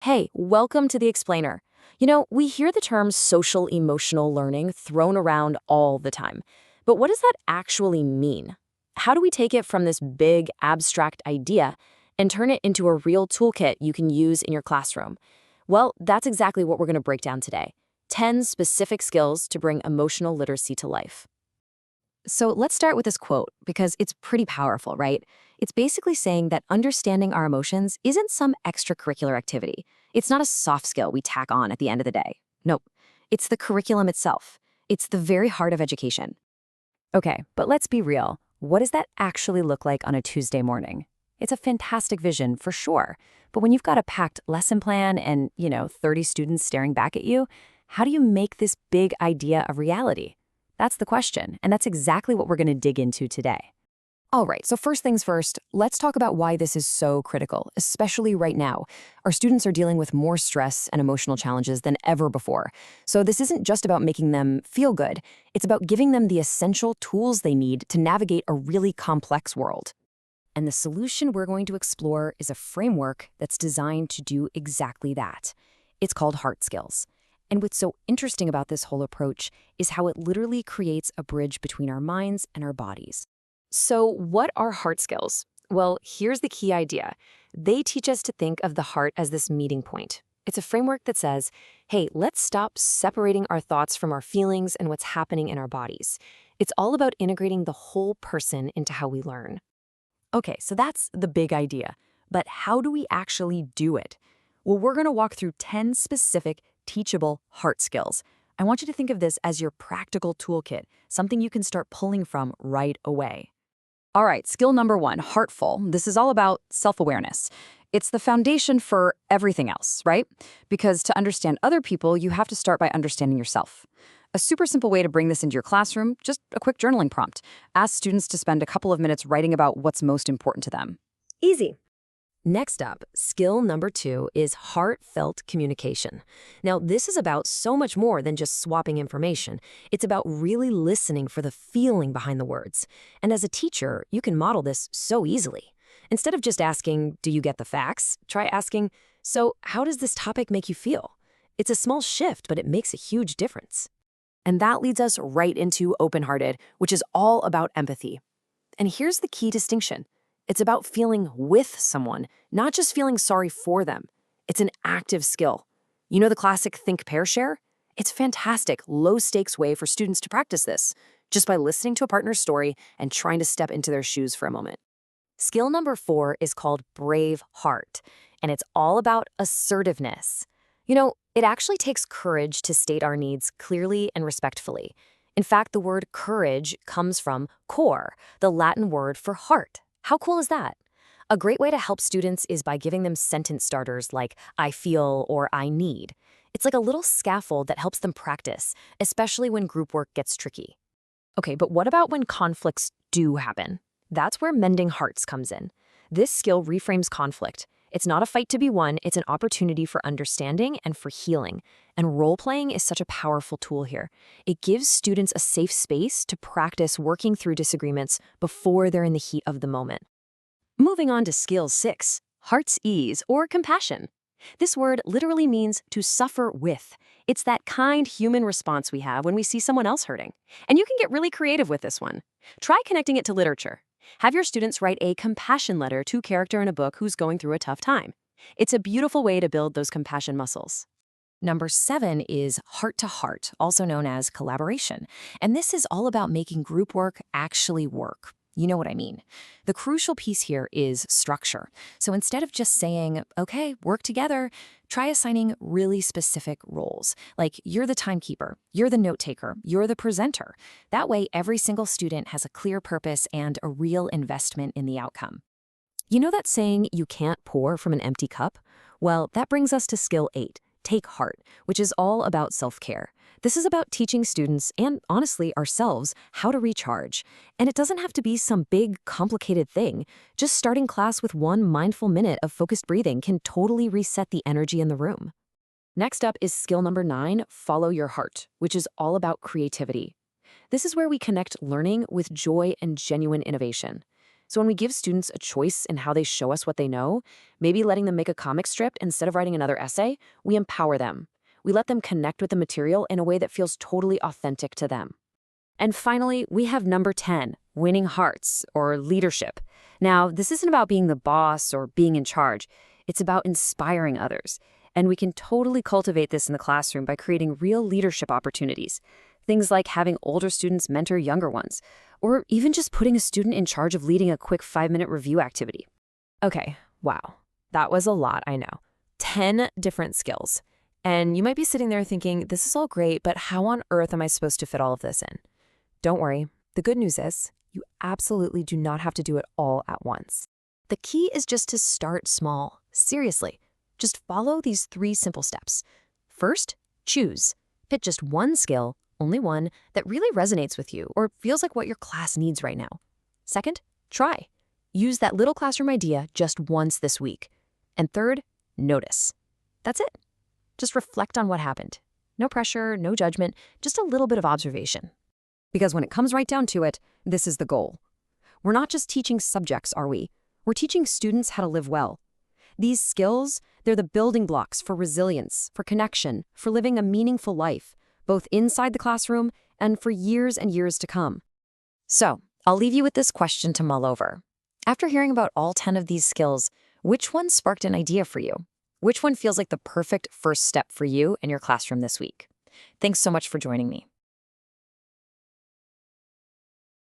Hey, welcome to the Explainer. We hear the term social emotional learning thrown around all the time. But what does that actually mean? How do we take it from this big, abstract idea and turn it into a real toolkit you can use in your classroom? Well, that's exactly what we're going to break down today. 10 specific skills to bring emotional literacy to life. So let's start with this quote because it's pretty powerful, right? It's basically saying that understanding our emotions isn't some extracurricular activity. It's not a soft skill we tack on at the end of the day. Nope. It's the curriculum itself. It's the very heart of education. Okay, but let's be real. What does that actually look like on a Tuesday morning? It's a fantastic vision for sure. But when you've got a packed lesson plan and, 30 students staring back at you, how do you make this big idea a reality? That's the question, and that's exactly what we're going to dig into today. All right, so first things first, let's talk about why this is so critical, especially right now. Our students are dealing with more stress and emotional challenges than ever before. So this isn't just about making them feel good, it's about giving them the essential tools they need to navigate a really complex world. And the solution we're going to explore is a framework that's designed to do exactly that. It's called Heart Skills. And what's so interesting about this whole approach is how it literally creates a bridge between our minds and our bodies. So what are heart skills? Well, here's the key idea. They teach us to think of the heart as this meeting point. It's a framework that says, hey, let's stop separating our thoughts from our feelings and what's happening in our bodies. It's all about integrating the whole person into how we learn. Okay, so that's the big idea. But how do we actually do it? Well, we're going to walk through 10 specific teachable heart skills. I want you to think of this as your practical toolkit, something you can start pulling from right away. All right, skill number 1, heartful. This is all about self-awareness. It's the foundation for everything else, right? Because to understand other people, you have to start by understanding yourself. A super simple way to bring this into your classroom, just a quick journaling prompt. Ask students to spend a couple of minutes writing about what's most important to them. Easy. Next up, skill number 2 is heartfelt communication. Now, this is about so much more than just swapping information. It's about really listening for the feeling behind the words. And as a teacher, you can model this so easily. Instead of just asking, do you get the facts? Try asking, so how does this topic make you feel? It's a small shift, but it makes a huge difference. And that leads us right into open-hearted, which is all about empathy. And here's the key distinction. It's about feeling with someone, not just feeling sorry for them. It's an active skill. You know the classic think, pair, share? It's a fantastic, low-stakes way for students to practice this, just by listening to a partner's story and trying to step into their shoes for a moment. Skill number 4 is called brave heart, and it's all about assertiveness. It actually takes courage to state our needs clearly and respectfully. In fact, the word courage comes from cor, the Latin word for heart. How cool is that? A great way to help students is by giving them sentence starters like I feel or I need. It's like a little scaffold that helps them practice, especially when group work gets tricky. Okay, but what about when conflicts do happen? That's where mending hearts comes in. This skill reframes conflict. It's not a fight to be won, it's an opportunity for understanding and for healing. And role-playing is such a powerful tool here. It gives students a safe space to practice working through disagreements before they're in the heat of the moment. Moving on to skill 6, heart's ease or compassion. This word literally means to suffer with. It's that kind human response we have when we see someone else hurting. And you can get really creative with this one. Try connecting it to literature. Have your students write a compassion letter to a character in a book who's going through a tough time. It's a beautiful way to build those compassion muscles. Number 7 is heart-to-heart, also known as collaboration. And this is all about making group work actually work. You know what I mean. The crucial piece here is structure. So instead of just saying, okay, work together, try assigning really specific roles. Like you're the timekeeper, you're the note taker, you're the presenter. That way, every single student has a clear purpose and a real investment in the outcome. You know that saying, you can't pour from an empty cup? Well, that brings us to skill 8, take heart, which is all about self-care. This is about teaching students, and honestly ourselves, how to recharge. And it doesn't have to be some big, complicated thing. Just starting class with 1 mindful minute of focused breathing can totally reset the energy in the room. Next up is skill number 9, follow your heart, which is all about creativity. This is where we connect learning with joy and genuine innovation. So when we give students a choice in how they show us what they know, maybe letting them make a comic strip instead of writing another essay, we empower them. We let them connect with the material in a way that feels totally authentic to them. And finally, we have number 10, winning hearts, or leadership. Now, this isn't about being the boss or being in charge. It's about inspiring others. And we can totally cultivate this in the classroom by creating real leadership opportunities. Things like having older students mentor younger ones, or even just putting a student in charge of leading a quick 5-minute review activity. Okay, wow. That was a lot, I know. 10 different skills. And you might be sitting there thinking, this is all great, but how on earth am I supposed to fit all of this in? Don't worry. The good news is, you absolutely do not have to do it all at once. The key is just to start small. Seriously, just follow these 3 simple steps. First, choose. Pick just one skill, only one, that really resonates with you or feels like what your class needs right now. Second, try. Use that little classroom idea just once this week. And third, notice. That's it. Just reflect on what happened. No pressure, no judgment, just a little bit of observation. Because when it comes right down to it, this is the goal. We're not just teaching subjects, are we? We're teaching students how to live well. These skills, they're the building blocks for resilience, for connection, for living a meaningful life, both inside the classroom and for years and years to come. So, I'll leave you with this question to mull over. After hearing about all 10 of these skills, which one sparked an idea for you? Which one feels like the perfect first step for you in your classroom this week? Thanks so much for joining me.